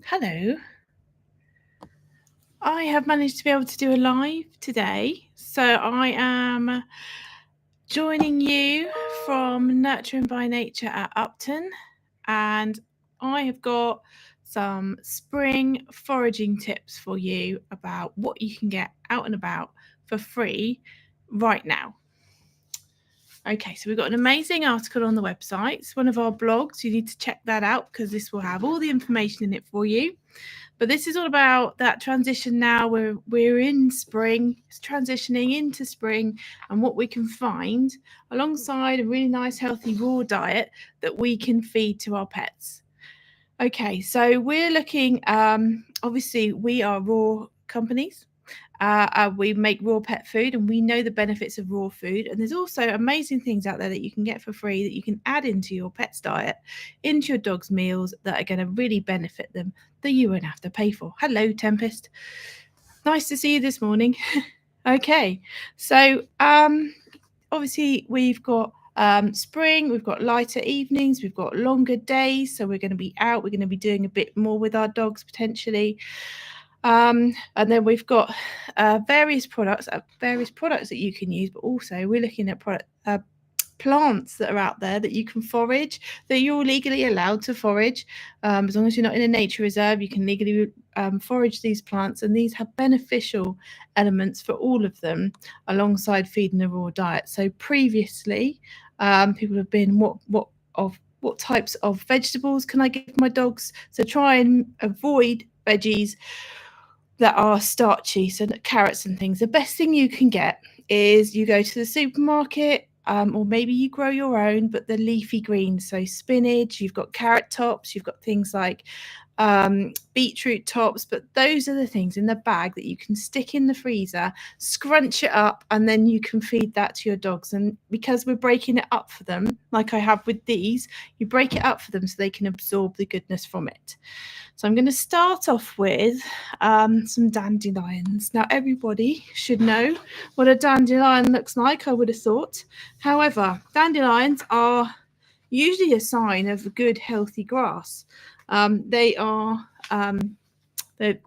Hello. I have managed to be able to do a live today. So I am joining you from Nurturing by Nature at Upton, and I have got some spring foraging tips for you about what you can get out and about for free right now. Okay, so we've got an amazing article on the website. It's one of our blogs. You need to check that out because this will have all the information in it for you. But this is all about that transition now. We're in spring, it's transitioning into spring, and what we can find alongside a really nice, healthy raw diet that we can feed to our pets. Okay, so we're looking, obviously, we are raw companies. We make raw pet food and we know the benefits of raw food. And there's also amazing things out there that you can get for free that you can add into your pet's diet, into your dog's meals that are going to really benefit them that you won't have to pay for. Hello, Tempest. Nice to see you this morning. Okay, so obviously we've got spring, we've got lighter evenings, we've got longer days. So we're going to be out, we're going to be doing a bit more with our dogs potentially. And then we've got various products that you can use, but also we're looking at plants that are out there that you can forage, that you're legally allowed to forage. As long as you're not in a nature reserve, you can legally forage these plants, and these have beneficial elements for all of them alongside feeding a raw diet. So previously, people have been what types of vegetables can I give my dogs? So try and avoid veggies that are starchy, so that carrots and things. The best thing you can get is you go to the supermarket, or maybe you grow your own, but the leafy greens, so spinach, you've got carrot tops, you've got things like beetroot tops, but those are the things in the bag that you can stick in the freezer, scrunch it up, and then you can feed that to your dogs. And because we're breaking it up for them, like I have with these, you break it up for them so they can absorb the goodness from it. So I'm going to start off with some dandelions. Now, everybody should know what a dandelion looks like, I would have thought. However, dandelions are usually a sign of a good, healthy grass. They are the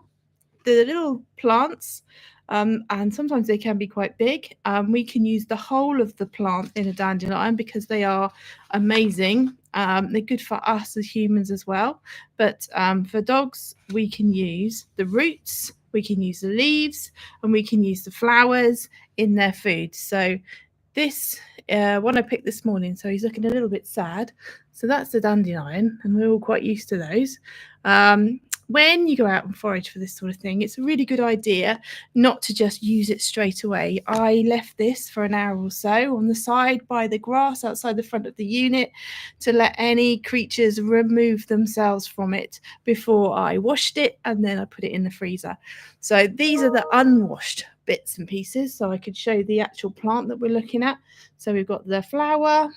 little plants, and sometimes they can be quite big. We can use the whole of the plant in a dandelion because they are amazing. They're good for us as humans as well. But for dogs, we can use the roots, we can use the leaves, and we can use the flowers in their food. So this one I picked this morning, so he's looking a little bit sad. So that's the dandelion, and we're all quite used to those. When you go out and forage for this sort of thing, it's a really good idea not to just use it straight away. I left this for an hour or so on the side by the grass outside the front of the unit to let any creatures remove themselves from it before I washed it, and then I put it in the freezer. So these are the unwashed bits and pieces, so I could show the actual plant that we're looking at. So we've got the flower,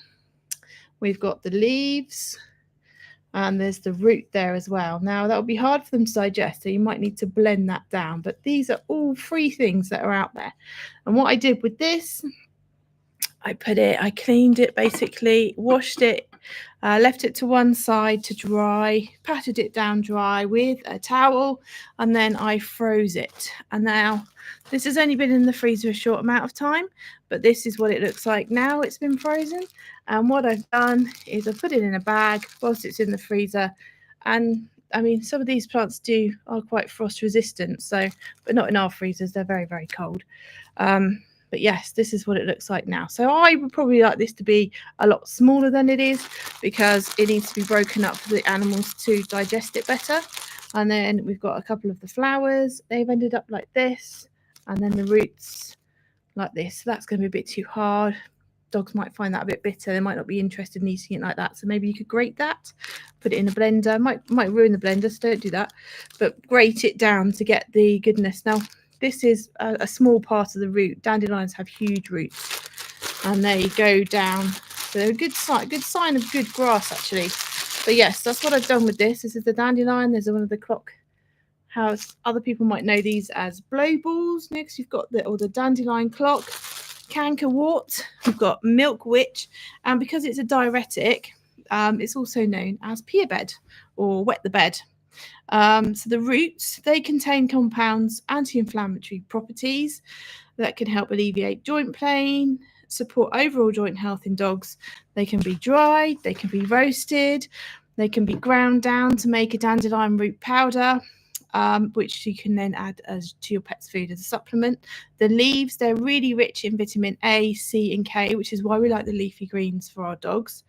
we've got the leaves, and there's the root there as well. Now that will be hard for them to digest, so you might need to blend that down, but these are all free things that are out there. And what I did with this, I cleaned it, basically washed it, left it to one side to dry, patted it down dry with a towel, and then I froze it. And now this has only been in the freezer a short amount of time, but this is what it looks like now it's been frozen. And what I've done is I put it in a bag whilst it's in the freezer. And I mean, some of these plants are quite frost resistant, so, but not in our freezers, they're very, very cold. But yes, this is what it looks like now. So I would probably like this to be a lot smaller than it is because it needs to be broken up for the animals to digest it better. And then we've got a couple of the flowers. They've ended up like this. And then the roots like this. So that's going to be a bit too hard. Dogs might find that a bit bitter. They might not be interested in eating it like that. So maybe you could grate that, put it in a blender. Might ruin the blender, so don't do that. But grate it down to get the goodness. Now, this is a small part of the root. Dandelions have huge roots, and they go down. So they're a good sign of good grass, actually. But yes, that's what I've done with this. This is the dandelion. There's one of the clock house. Other people might know these as blow balls. Next, you've got the dandelion clock, cankerwort. We've got milk witch, and because it's a diuretic, it's also known as pea bed or wet the bed. So the roots, they contain compounds, anti-inflammatory properties that can help alleviate joint pain, support overall joint health in dogs. They can be dried, they can be roasted, they can be ground down to make a dandelion root powder, which you can then add to your pet's food as a supplement. The leaves, they're really rich in vitamin A, C, and K, which is why we like the leafy greens for our dogs.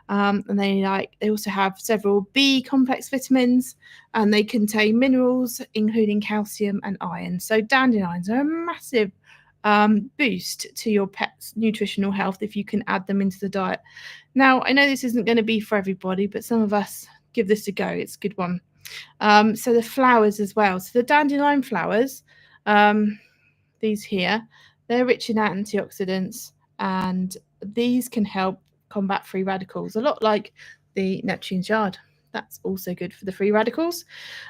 And they also have several B complex vitamins, and they contain minerals including calcium and iron. So dandelions are a massive boost to your pet's nutritional health if you can add them into the diet. Now, I know this isn't going to be for everybody, but some of us give this a go. It's a good one. So the flowers as well. So the dandelion flowers, these here, they're rich in antioxidants, and these can help combat free radicals, a lot like the Neptune yard. That's also good for the free radicals.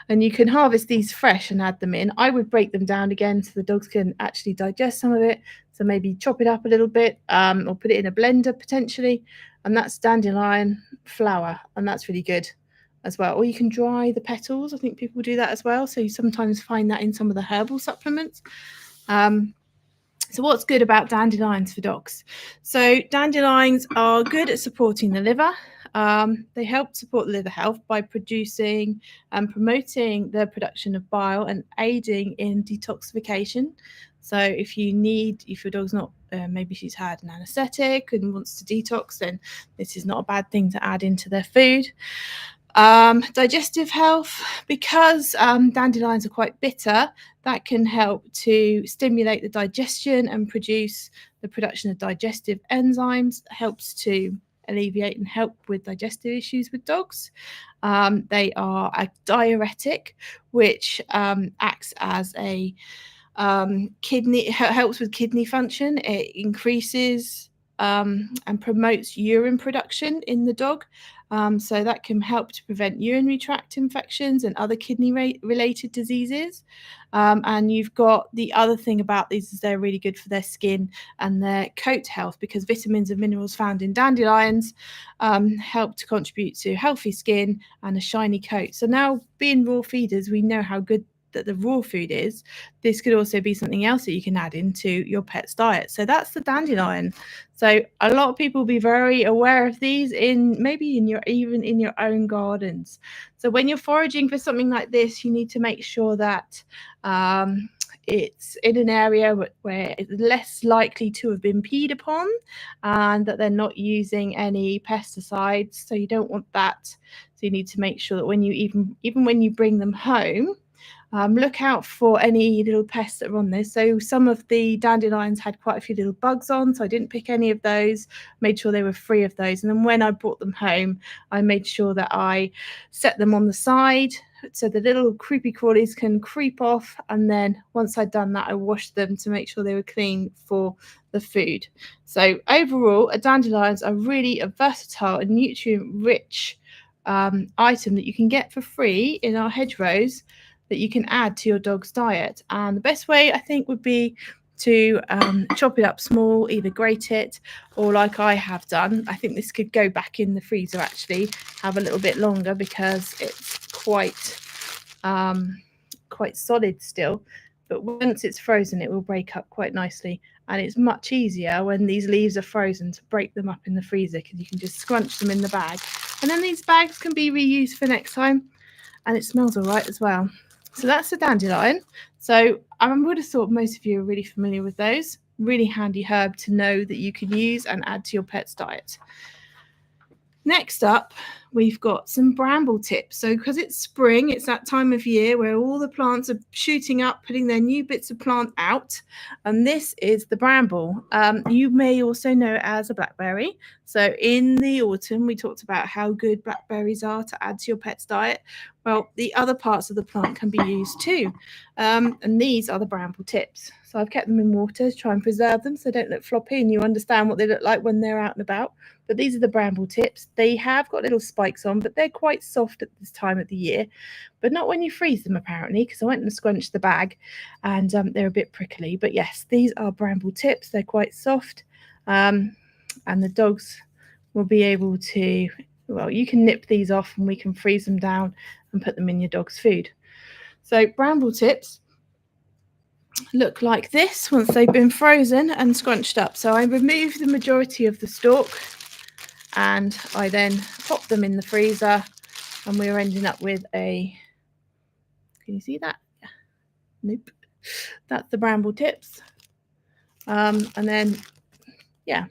And you can harvest these fresh and add them in. I would break them down again so the dogs can actually digest some of it. So maybe chop it up a little bit, or put it in a blender potentially. And that's dandelion flower, and that's really good as well. Or you can dry the petals. I think people do that as well. So you sometimes find that in some of the herbal supplements. So what's good about dandelions for dogs? So dandelions are good at supporting the liver. They help support liver health by producing and promoting the production of bile and aiding in detoxification. So if your dog's not, maybe she's had an anesthetic and wants to detox, then this is not a bad thing to add into their food. Digestive health, because dandelions are quite bitter, that can help to stimulate the digestion and produce the production of digestive enzymes. That helps to alleviate and help with digestive issues with dogs. They are a diuretic, which acts as a helps with kidney function. It increases and promotes urine production in the dog. So that can help to prevent urinary tract infections and other kidney-related diseases. And you've got the other thing about these is they're really good for their skin and their coat health, because vitamins and minerals found in dandelions help to contribute to healthy skin and a shiny coat. So now, being raw feeders, we know how good that the raw food is. This could also be something else that you can add into your pet's diet. So that's the dandelion. So a lot of people will be very aware of these even in your own gardens. So when you're foraging for something like this, you need to make sure that it's in an area where it's less likely to have been peed upon, and that they're not using any pesticides. So you don't want that. So you need to make sure that when you even when you bring them home, look out for any little pests that are on this. So some of the dandelions had quite a few little bugs on, so I didn't pick any of those, made sure they were free of those. And then when I brought them home, I made sure that I set them on the side so the little creepy crawlies can creep off. And then once I'd done that, I washed them to make sure they were clean for the food. So overall, dandelions are really a versatile and nutrient-rich item that you can get for free in our hedgerows, that you can add to your dog's diet. And the best way, I think, would be to chop it up small, either grate it, or like I have done. I think this could go back in the freezer, actually, have a little bit longer, because it's quite solid still. But once it's frozen, it will break up quite nicely. And it's much easier when these leaves are frozen to break them up in the freezer, because you can just scrunch them in the bag. And then these bags can be reused for next time. And it smells all right as well. So that's the dandelion. So I would have thought most of you are really familiar with those. Really handy herb to know that you can use and add to your pet's diet. Next up, we've got some bramble tips. So because it's spring, it's that time of year where all the plants are shooting up, putting their new bits of plant out. And this is the bramble. You may also know it as a blackberry. So in the autumn, we talked about how good blackberries are to add to your pet's diet. Well, the other parts of the plant can be used too. And these are the bramble tips. So I've kept them in water to try and preserve them so they don't look floppy, and you understand what they look like when they're out and about. But these are the bramble tips. They have got little spikes on, but they're quite soft at this time of the year. But not when you freeze them, apparently, because I went and scrunched the bag, and they're a bit prickly. But yes, these are bramble tips. They're quite soft. And the dogs will be able to, well, you can nip these off and we can freeze them down and put them in your dog's food. So bramble tips look like this once they've been frozen and scrunched up. So I remove the majority of the stalk and I then pop them in the freezer, and we're ending up with a, can you see that? Nope, that's the bramble tips. And then, yeah,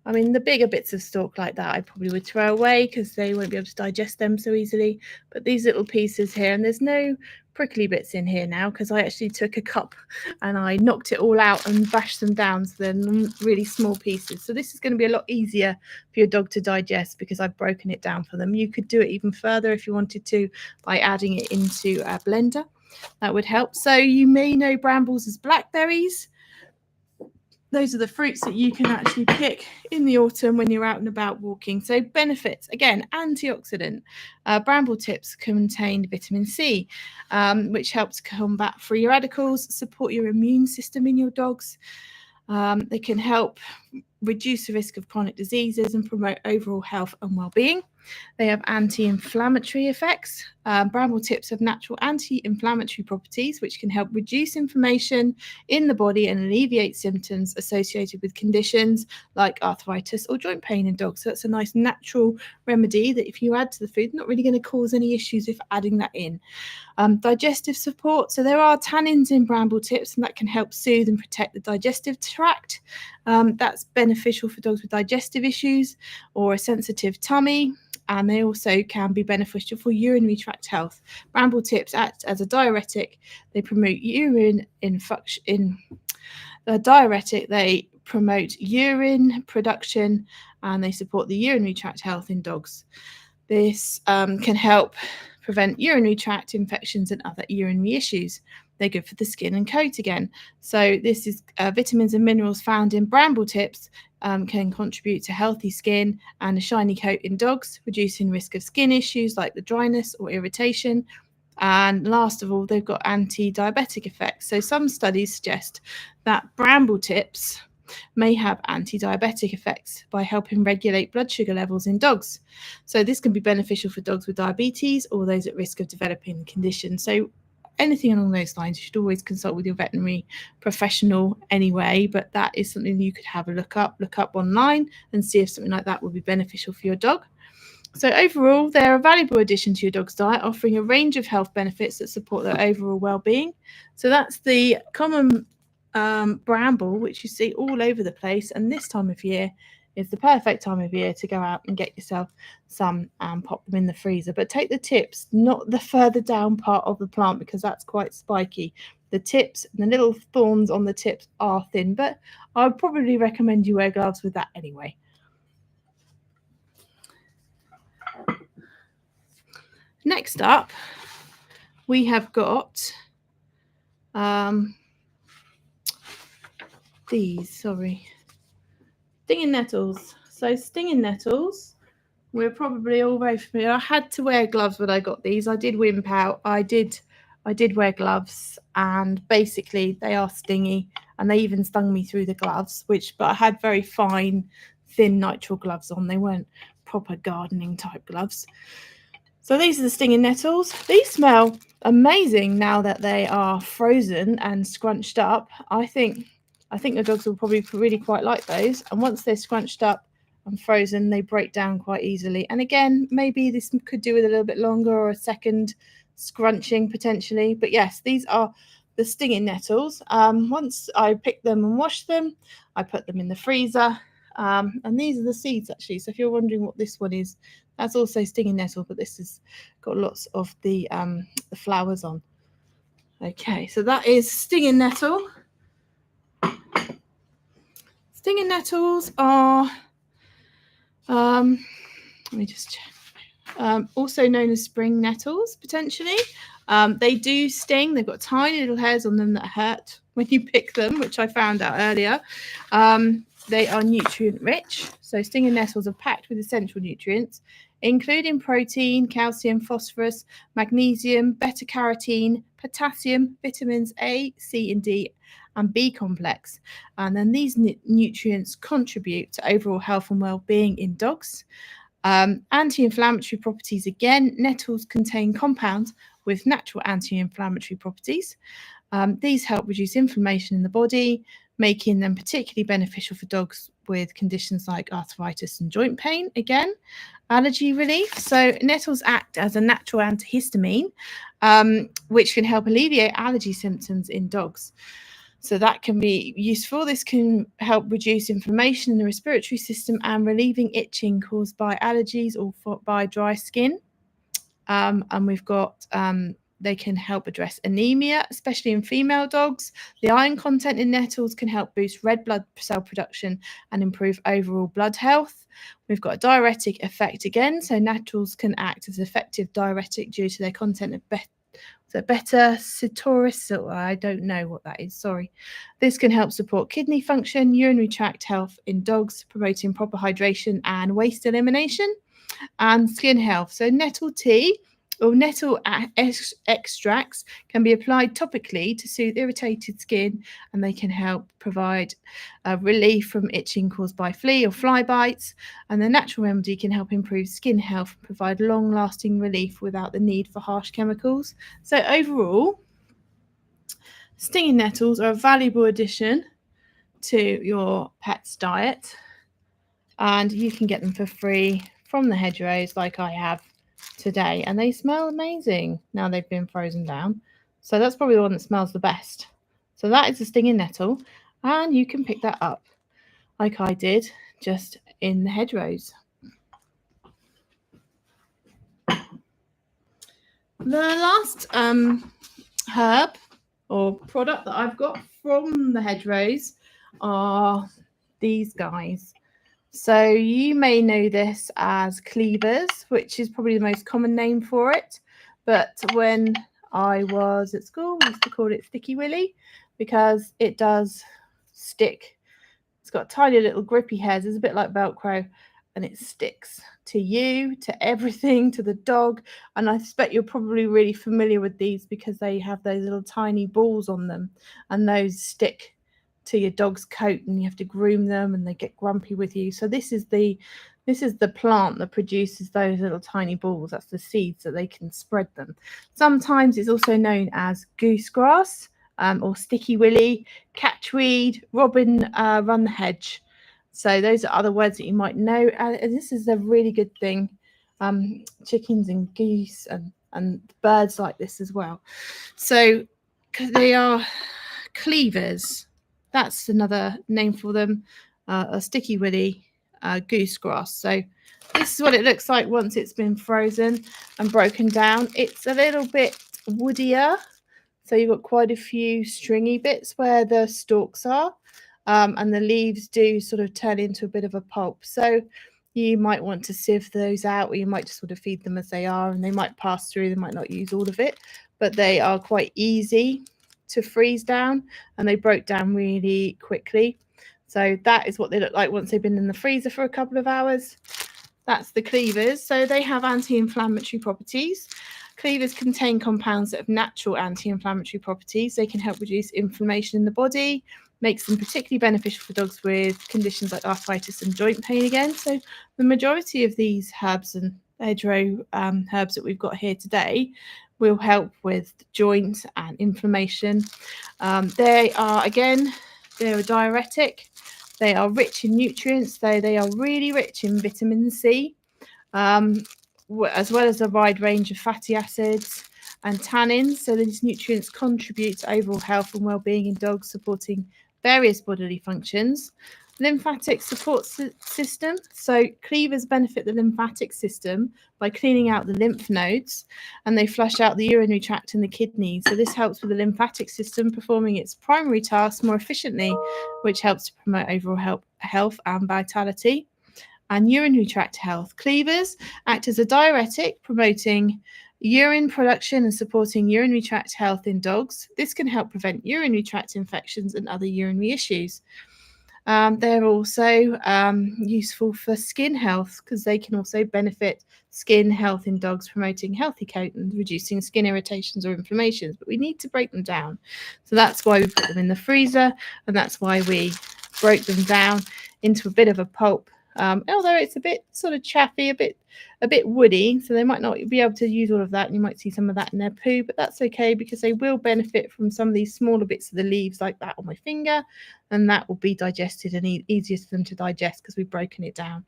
I mean, the bigger bits of stalk like that I probably would throw away because they won't be able to digest them so easily. But these little pieces here, and there's no prickly bits in here now because I actually took a cup and I knocked it all out and bashed them down, so they're really small pieces. So this is going to be a lot easier for your dog to digest because I've broken it down for them. You could do it even further if you wanted to by adding it into a blender. That would help. So you may know brambles as blackberries. Those are the fruits that you can actually pick in the autumn when you're out and about walking. So benefits, again, antioxidant. Bramble tips contain vitamin C, which helps combat free radicals, support your immune system in your dogs. They can help reduce the risk of chronic diseases and promote overall health and well-being. They have anti-inflammatory effects. Bramble tips have natural anti-inflammatory properties, which can help reduce inflammation in the body and alleviate symptoms associated with conditions like arthritis or joint pain in dogs. So it's a nice natural remedy that if you add to the food, not really going to cause any issues if adding that in. Digestive support. So there are tannins in bramble tips, and that can help soothe and protect the digestive tract. That's beneficial for dogs with digestive issues or a sensitive tummy. And they also can be beneficial for urinary tract health. Bramble tips act as a diuretic. They promote urine infection. They promote urine production, and they support the urinary tract health in dogs. This can help prevent urinary tract infections and other urinary issues. They're good for the skin and coat again. So this is vitamins and minerals found in bramble tips can contribute to healthy skin and a shiny coat in dogs, reducing risk of skin issues like the dryness or irritation. And last of all, they've got anti-diabetic effects. So some studies suggest that bramble tips may have anti-diabetic effects by helping regulate blood sugar levels in dogs. So this can be beneficial for dogs with diabetes or those at risk of developing the condition. So anything along those lines, you should always consult with your veterinary professional anyway, but that is something you could have a look up online and see if something like that would be beneficial for your dog. So overall, they're a valuable addition to your dog's diet, offering a range of health benefits that support their overall well-being. So that's the common bramble, which you see all over the place, and this time of year is the perfect time of year to go out and get yourself some and pop them in the freezer. But take the tips, not the further down part of the plant, because that's quite spiky. The tips, the little thorns on the tips are thin, but I would probably recommend you wear gloves with that anyway. Next up, we have got stinging nettles. So stinging nettles, we're probably all very familiar. I had to wear gloves when I got these. I did wimp out. I did wear gloves, and basically they are stingy, and they even stung me through the gloves, but I had very fine, thin nitrile gloves on. They weren't proper gardening type gloves. So these are the stinging nettles. These smell amazing now that they are frozen and scrunched up. I think the dogs will probably really quite like those. And once they're scrunched up and frozen, they break down quite easily. And again, maybe this could do with a little bit longer or a second scrunching potentially. But yes, these are the stinging nettles. Once I pick them and wash them, I put them in the freezer. And these are the seeds actually. So if you're wondering what this one is, that's also stinging nettle, but this has got lots of the flowers on. Okay, so that is stinging nettle. Stinging nettles are, let me just check, also known as spring nettles, potentially. They do sting. They've got tiny little hairs on them that hurt when you pick them, which I found out earlier. They are nutrient rich. So stinging nettles are packed with essential nutrients, including protein, calcium, phosphorus, magnesium, beta-carotene, potassium, vitamins A, C and D, and B complex. And then these nutrients contribute to overall health and well-being in dogs. Anti-inflammatory properties again. Nettles contain compounds with natural anti-inflammatory properties. These help reduce inflammation in the body, making them particularly beneficial for dogs with conditions like arthritis and joint pain. Again, allergy relief. So nettles act as a natural antihistamine, which can help alleviate allergy symptoms in dogs. So that can be useful. This can help reduce inflammation in the respiratory system and relieving itching caused by allergies or by dry skin. And we've got they can help address anemia, especially in female dogs. The iron content in nettles can help boost red blood cell production and improve overall blood health. We've got a diuretic effect again. So nettles can act as effective diuretic due to their content of beta-citoris. I don't know what that is, sorry. This can help support kidney function, urinary tract health in dogs, promoting proper hydration and waste elimination, and skin health. So nettle tea or nettle extracts can be applied topically to soothe irritated skin, and they can help provide relief from itching caused by flea or fly bites. And the natural remedy can help improve skin health and provide long-lasting relief without the need for harsh chemicals. So overall, stinging nettles are a valuable addition to your pet's diet, and you can get them for free from the hedgerows like I have today, and they smell amazing now they've been frozen down. So that's probably the one that smells the best. So that is a stinging nettle, and you can pick that up like I did just in the hedgerows. The last herb or product that I've got from the hedgerows are these guys. So you may know this as Cleavers, which is probably the most common name for it. But when I was at school, we used to call it Sticky Willy because it does stick. It's got tiny little grippy hairs. It's a bit like Velcro, and it sticks to you, to everything, to the dog. And I suspect you're probably really familiar with these because they have those little tiny balls on them, and those stick to your dog's coat, and you have to groom them and they get grumpy with you. So this is the plant that produces those little tiny balls. That's the seeds that they can spread them. Sometimes it's also known as goosegrass or sticky willy, catchweed, robin run the hedge. So those are other words that you might know. And this is a really good thing. Chickens and geese and birds like this as well. So they are cleavers. That's another name for them, a sticky willy goosegrass. So this is what it looks like once it's been frozen and broken down. It's a little bit woodier. So you've got quite a few stringy bits where the stalks are, and the leaves do sort of turn into a bit of a pulp. So you might want to sieve those out, or you might just sort of feed them as they are, and they might pass through. They might not use all of it, but they are quite easy to freeze down, and they broke down really quickly. So that is what they look like once they've been in the freezer for a couple of hours. That's the cleavers. So they have anti-inflammatory properties. Cleavers contain compounds that have natural anti-inflammatory properties. They can help reduce inflammation in the body, makes them particularly beneficial for dogs with conditions like arthritis and joint pain again. So the majority of these herbs and hedgerow herbs that we've got here today will help with joint and inflammation. They're a diuretic. They are rich in nutrients, though they are really rich in vitamin C, as well as a wide range of fatty acids and tannins. So these nutrients contribute to overall health and well-being in dogs, supporting various bodily functions. Lymphatic support system. So cleavers benefit the lymphatic system by cleaning out the lymph nodes, and they flush out the urinary tract and the kidneys. So this helps with the lymphatic system performing its primary tasks more efficiently, which helps to promote overall health and vitality. And urinary tract health. Cleavers act as a diuretic, promoting urine production and supporting urinary tract health in dogs. This can help prevent urinary tract infections and other urinary issues. They're also useful for skin health because they can also benefit skin health in dogs, promoting healthy coat and reducing skin irritations or inflammations. But we need to break them down. So that's why we put them in the freezer, and that's why we broke them down into a bit of a pulp although it's a bit sort of chaffy, a bit woody, so they might not be able to use all of that, and you might see some of that in their poo, but that's okay because they will benefit from some of these smaller bits of the leaves like that on my finger, and that will be digested and easier for them to digest because we've broken it down.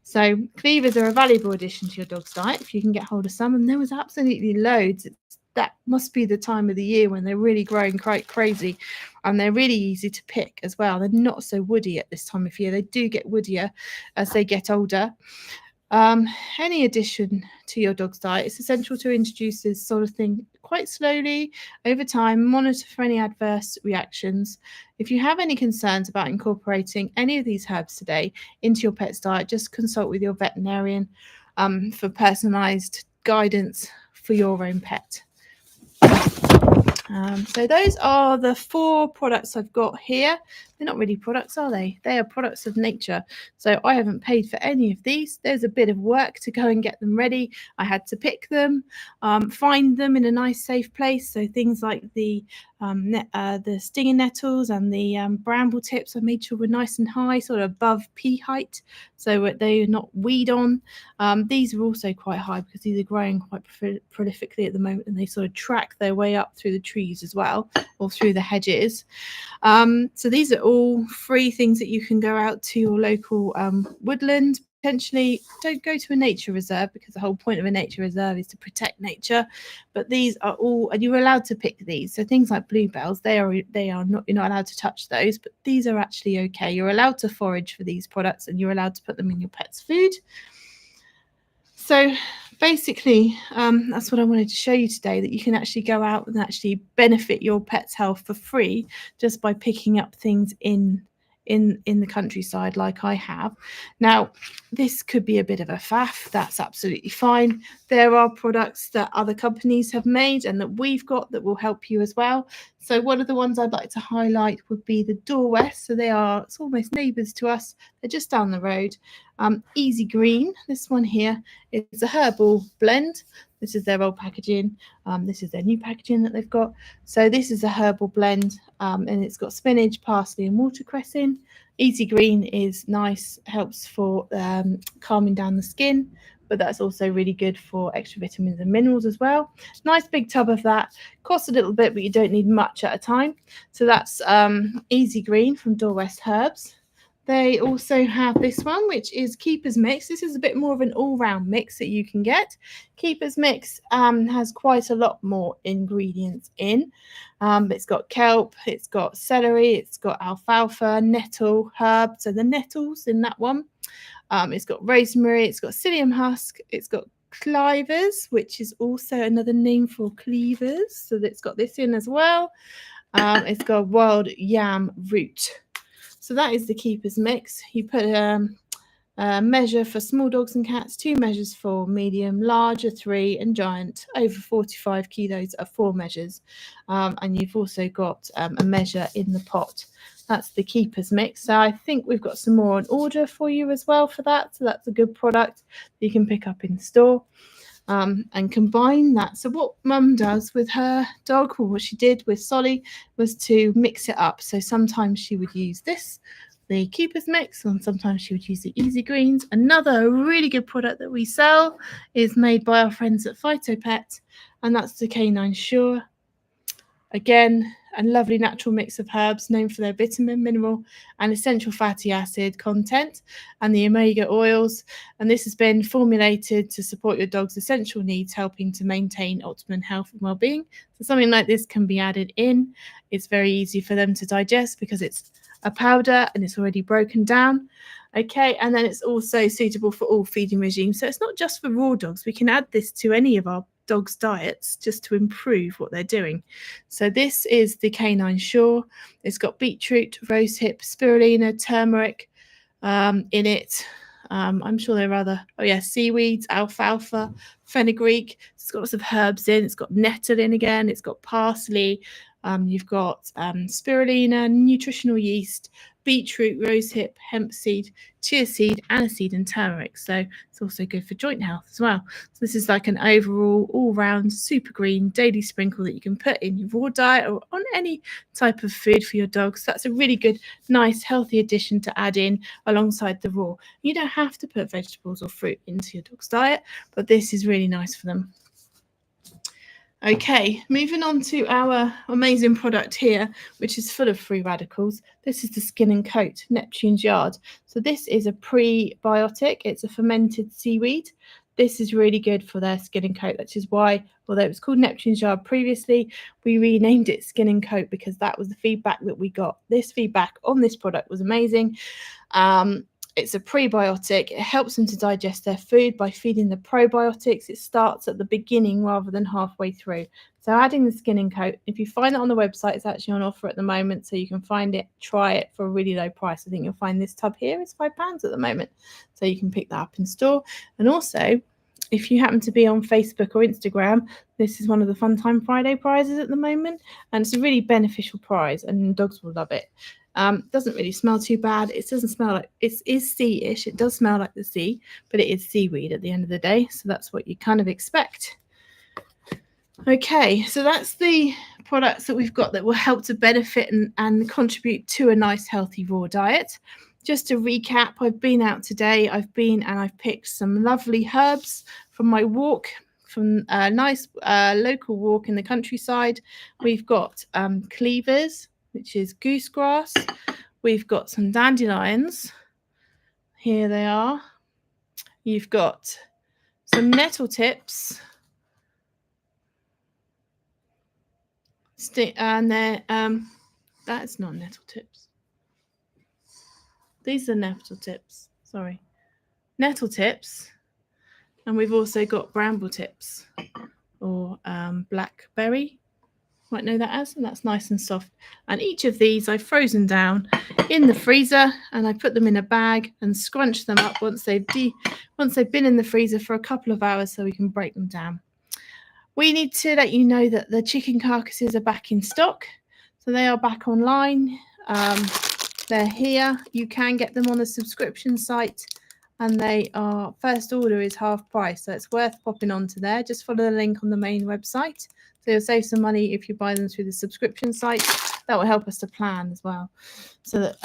So cleavers are a valuable addition to your dog's diet if you can get hold of some, and there was absolutely loads. That must be the time of the year when they're really growing quite crazy, and they're really easy to pick as well. They're not so woody at this time of year. They do get woodier as they get older. Any addition to your dog's diet, it's essential to introduce this sort of thing quite slowly over time. Monitor for any adverse reactions. If you have any concerns about incorporating any of these herbs today into your pet's diet, just consult with your veterinarian for personalized guidance for your own pet. So those are the 4 products I've got here. They're not really products, are they? They are products of nature. So I haven't paid for any of these. There's a bit of work to go and get them ready. I had to pick them, find them in a nice safe place. So things like the stinging nettles and the bramble tips, I made sure were nice and high, sort of above pea height, so they're not weed on. These are also quite high because these are growing quite prolifically at the moment, and they sort of track their way up through the trees as well, or through the hedges. So these are all free things that you can go out to your local woodland. Potentially don't go to a nature reserve because the whole point of a nature reserve is to protect nature, but these are all, and you're allowed to pick these. So things like bluebells, they are not, you're not allowed to touch those, but these are actually okay. You're allowed to forage for these products, and you're allowed to put them in your pet's food. So basically, that's what I wanted to show you today, that you can actually go out and actually benefit your pet's health for free just by picking up things in the countryside like I have. Now, this could be a bit of a faff. That's absolutely fine. There are products that other companies have made and that we've got that will help you as well. So one of the ones I'd like to highlight would be the Dorwest. So it's almost neighbours to us. They're just down the road. Easy Green. This one here is a herbal blend. This is their old packaging. This is their new packaging that they've got. So this is a herbal blend, and it's got spinach, parsley, and watercress in. Easy Green is nice, helps for calming down the skin, but that's also really good for extra vitamins and minerals as well. Nice big tub of that. Costs a little bit, but you don't need much at a time. So that's Easy Green from Dorwest Herbs. They also have this one, which is Keeper's Mix. This is a bit more of an all-round mix that you can get. Keeper's Mix has quite a lot more ingredients in. It's got kelp, it's got celery, it's got alfalfa, nettle, herb. So the nettles in that one. It's got rosemary, it's got psyllium husk, it's got Cleavers, which is also another name for cleavers. So it's got this in as well. It's got wild yam root. So that is the Keeper's Mix. You put a measure for small dogs and cats, 2 measures for medium, larger 3, and giant over 45 kilos are 4 measures. And you've also got a measure in the pot. That's the Keeper's Mix. So I think we've got some more on order for you as well for that. So that's a good product that you can pick up in store. And combine that. So what Mum does with her dog, or what she did with Solly, was to mix it up. So sometimes she would use this, the Keeper's Mix, and sometimes she would use the Easy Greens. Another really good product that we sell is made by our friends at Phytopet, and that's the Canine Sure. Again, a lovely natural mix of herbs known for their vitamin, mineral, and essential fatty acid content, and the omega oils. And this has been formulated to support your dog's essential needs, helping to maintain optimum health and well-being. So something like this can be added in. It's very easy for them to digest because it's a powder and it's already broken down. Okay, and then it's also suitable for all feeding regimes. So it's not just for raw dogs. We can add this to any of our dogs' diets just to improve what they're doing. So this is the Canine Sure. It's got beetroot, rosehip, spirulina, turmeric in it. I'm sure there are other, seaweeds, alfalfa, fenugreek. It's got lots of herbs in. It's got nettle in again. It's got parsley. You've got spirulina, nutritional yeast, beetroot, rosehip, hemp seed, chia seed, aniseed, and turmeric. So it's also good for joint health as well. So this is like an overall, all-round, super green daily sprinkle that you can put in your raw diet or on any type of food for your dogs. So that's a really good, nice, healthy addition to add in alongside the raw. You don't have to put vegetables or fruit into your dog's diet, but this is really nice for them. Okay, moving on to our amazing product here, which is full of free radicals. This is the Skin and Coat Neptune's Yard. So this is a prebiotic. It's a fermented seaweed. This is really good for their skin and coat, which is why, although it was called Neptune's Yard previously, we renamed it Skin and Coat because that was the feedback that we got. This feedback on this product was amazing. It's a prebiotic. It helps them to digest their food by feeding the probiotics. It starts at the beginning rather than halfway through. So adding the Skin and Coat, if you find it on the website, it's actually on offer at the moment. So you can find it, try it for a really low price. I think you'll find this tub here is £5 at the moment. So you can pick that up in store. And also, if you happen to be on Facebook or Instagram, this is one of the Fun Time Friday prizes at the moment. And it's a really beneficial prize and dogs will love it. Doesn't really smell too bad. It doesn't smell like, it is sea-ish. It does smell like the sea, but it is seaweed at the end of the day. So that's what you kind of expect. Okay, so that's the products that we've got that will help to benefit and contribute to a nice healthy raw diet. Just to recap, I've been out today. I've picked some lovely herbs from my walk, from a nice local walk in the countryside. We've got Cleavers, which is goosegrass. We've got some dandelions. Here they are. You've got some nettle tips. And they're, that's not nettle tips. These are nettle tips, sorry. Nettle tips. And we've also got bramble tips or blackberry. Might know that as, and that's nice and soft. And each of these I've frozen down in the freezer, and I put them in a bag and scrunch them up once they've been in the freezer for a couple of hours so we can break them down. We need to let you know that the chicken carcasses are back in stock. So they are back online. They're here. You can get them on the subscription site, and they are, first order is half price. So it's worth popping onto there. Just follow the link on the main website. So you'll save some money if you buy them through the subscription site. That will help us to plan as well. So that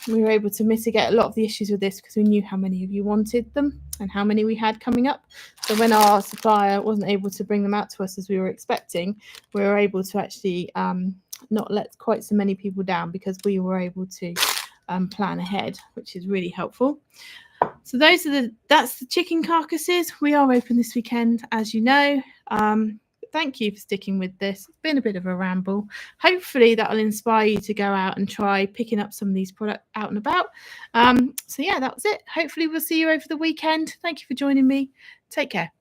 we were able to mitigate a lot of the issues with this because we knew how many of you wanted them and how many we had coming up. So when our supplier wasn't able to bring them out to us as we were expecting, we were able to actually not let quite so many people down because we were able to plan ahead, which is really helpful. So that's the chicken carcasses. We are open this weekend, as you know. Thank you for sticking with this. It's been a bit of a ramble. Hopefully that'll inspire you to go out and try picking up some of these products out and about. So yeah, that was it. Hopefully we'll see you over the weekend. Thank you for joining me. Take care.